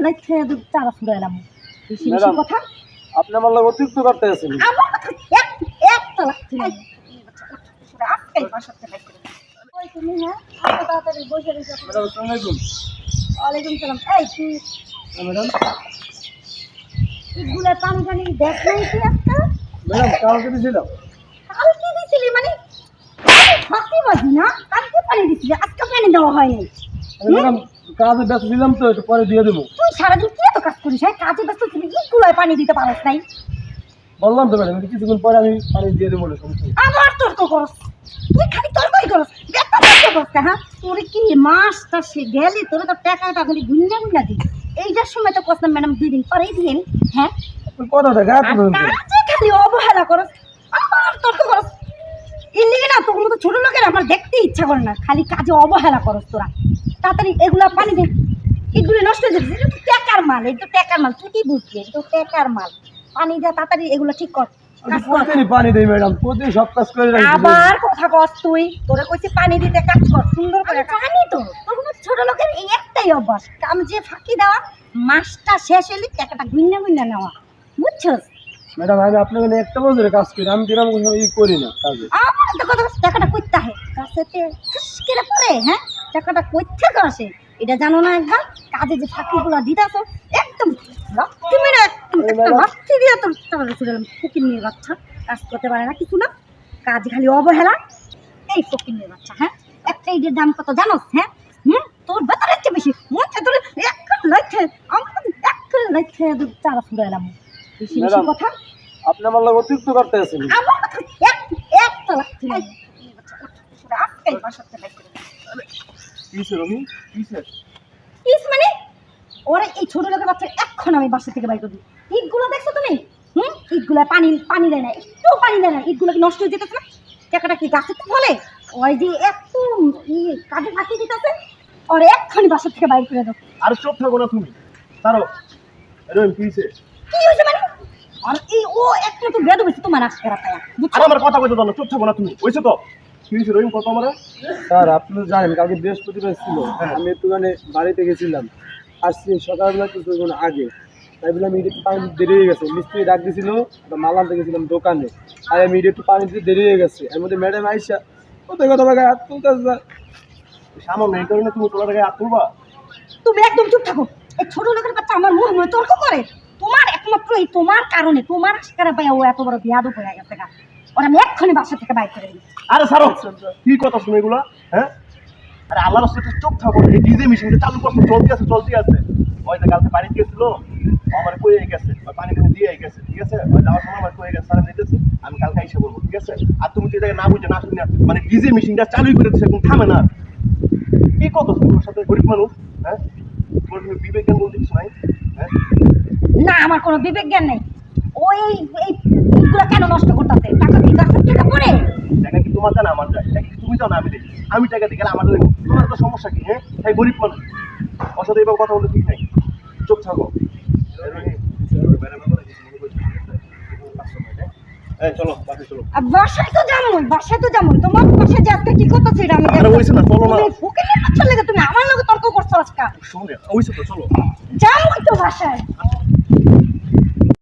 লাইছে চারা ফুরাইলাম বেশি বেশি কথা আপনি আমার লাগে অতিরিক্ত করতে আছেন। আমার কথা একটা লাগছে আজকাল বাসাতে লাগছে ওই তুমি হ্যাঁ এত তাড়াতাড়ি বসে রয়েছো ম্যাডাম আসসালামু আলাইকুম। ওয়ালাইকুম সালাম এই তুই ম্যাডাম এগুলা পানি জানি দেখ নাই তুই একটা ম্যাডাম কালকে দিয়েছিলাম। কালকে দিছিলি মানে ফাঁকি বাজি না কালকে পানি দিছিলি আজকে পানি দেওয়া হয়নি ম্যাডাম কাজে ব্যস্ত ছিলাম তো একটু পরে দিয়ে দেবো। তুই সারাদিন কি এত কাজ করিস হ্যাঁ কাজে ব্যস্ত ছিলি এগুলোয় পানি দিতে পারস নাই বললাম তো ম্যাডাম কিছুক্ষণ পরে আমি পানি দিয়ে দেবো বলে সমস্যা নেই। আবার তর্ক করস তুই খালি তর্কই করস বেটা তর্ক করস হ্যাঁ তোর কি মাসটা সে গেলি তোর তো টাকাটা খালি গুন্ডা গুন্ডা দিস এইটার সময় তো কষ্ট ম্যাডাম 2 দিন পরেই দিলেন হ্যাঁ কথাটা গায়ে আর তুলবেন কেন? কাজে খালি অবহেলা করস আবার তর্ক করস ইলিগে না তোর মতো ছোট লোকের আমার দেখতে ইচ্ছা করে না খালি কাজে অবহেলা করস তোরা তাড়াতাড়ি এগুলা পানি দে এগুলো নষ্ট হয়ে যাচ্ছে এটা তো টাকার মাল এটা তো টাকার মাল তুই কি বুঝলি এটা তো টাকার মাল পানি দে তাড়াতাড়ি এগুলো ঠিক কর আমি প্রতিদিনই পানি দিই ম্যাডাম, প্রতিদিন সব কাজ করে রাখি। আবার কথা কস তুই তোরে কইছি পানি দিতে কাজ কর সুন্দর করে জানি তো তোর মতো ছোট লোকের এই একটাই অভ্যাস কাম যে ফাঁকি দেওয়া মাসটা শেষ হলে টাকাটা গুইনা গুইনা নেওয়া বুঝছস ম্যাডাম আমি আপনার মানে একটা বছরে কাজ করি, আমি কিরকম কোনো ই করি না কাজে। আমার তো কথা টাকাটা কইতে হয় কাছেতে ফুস করে পড়ে হ্যাঁ টাকাটা কই থেকে আসে এটা জানো না একবার কাজে যে ফাঁকিগুলো দিতাছ একদম রক্তি মেরে একটা রক্তি দিয়ে তোর টাকাটা ছুড়লাম ফকির নিয়ে বাচ্চা কাজ করতে পারে না কিছু না কাজ খালি অবহেলা এই ফকির নিয়ে বাচ্চা হ্যাঁ একটা ইটের দাম কত জানোস হ্যাঁ তোর বেতনের চেয়ে বেশি মনে তোর একটা লাইছে আমার একটা লাইছে চারা ফুরাইলাম বেশি বেশি ম্যাডাম, কথা আপনি আমার লাগে অতিরিক্ত করতে আছেন। আমার কথা একটা লাগছে আজকাল বাসাতে লাগছে কিসের রবি কিসের? ইস মানে ওরে এই ছোট লোকের বাচ্চা এখন আমি বাসা থেকে বাইর করে দিই ইটগুলো দেখছো তুমি ইটগুলো পানি পানি দেয় না একটু পানি দেয় না ইটগুলো কি নষ্ট হয়ে যেতেছে না টাকাটা কি গাছে তো বলে ওই যে একটু কাজে ফাঁকি দিতেছে ওরে এক্ষুনি বাসা থেকে বাইর করে দাও আর চুপ থাকো না তুমি, তারও রবি কিসের? কি হয়েছে মানে আর এই ও একটা তো বেদ হয়েছে তোমার আজকে পায়া আর আমার কথা কইতে দাও না, চুপ থাকো না তুমি, হইছে তো কিসের রবি কত আমার? স্যার আপনি তো জানেন কালকে বৃহস্পতিবার ছিল, আমি একটুখানি বাড়িতে গেছিলাম, আসছি সকালবেলা কিছুক্ষণ আগে, তাই বলে আমি একটু পানি দেরি হয়ে গেছে, মিস্ত্রি ডাক দিয়েছিল, মাল আনতে গেছিলাম দোকানে, আর আমি একটু পানি দিতে দেরি হয়ে গেছে, এর মধ্যে ম্যাডাম আইসা কোথায় কথা গায়ে হাত তুলতেছে। সামান্য এই কারণে তুমি তোমার গায়ে হাত তুলবা? তুমি একদম চুপ থাকো এই ছোট লোকের বাচ্চা আমার মুখ মুখে তর্ক করে তোমার একমাত্র এই তোমার কারণে তোমার শিকারে পাইয়া ও এত বড় বিয়াদব হয়ে গেছে গা ওরা আমি এক্ষুনি বাসা থেকে বাইর করে দিই আরে ছাড়ো, কি কথা শুনে এগুলা? হ্যাঁ, আরে আল্লাহর রাস্তায় চুপ থাকো, এই ডিজে মেশিনটা চালু করছে, চলতে আছে। ওই যে কালকে বাড়ি গেছিল, আমার কয়ে গেছে, পানি টানি দিয়ে গেছে, ঠিক আছে? ওই যাওয়ার সময় আমার কয়ে গেছে, স্যার দিতেছি, আমি কালকে এসে বলবো, ঠিক আছে? আর তুমি যদি না বুঝে না শুনে মানে ডিজে মেশিনটা চালুই করে দিচ্ছে, এখন থামে না। কি কথা তোমার সাথে গরিব মানুষ? হ্যাঁ, তোমার তুমি বিবেক জ্ঞান বলতে কিছু নাই? হ্যাঁ, না আমার কোনো বিবেক জ্ঞান নেই ওই এইগুলো কেন নষ্ট করতেছে টাকা কি গাছের টাকা পড়ে টাকা কি তোমার জানা আমার যায়? টাকা কি তুমি জানো আমি দেখি? আমি টাকা দিই গেলে আমার দেখো, তোমার তো সমস্যা কি? হ্যাঁ, এই গরিব মানুষ অসাধু এবার কথা বলতে ঠিক নাই, চুপ থাকো। চলো বাসে চলো। আর বাসায় তো যেমন তোমার বাসায় যে আজকে কি করতেছে এটা আমি আরে ওইছে না, চলো না। তুমি ফুকেনের বাচ্চার লেগে তুমি আমার লগে তর্ক করছো আজকে শুনে ওইছে তো, চলো। যাও তো বাসায়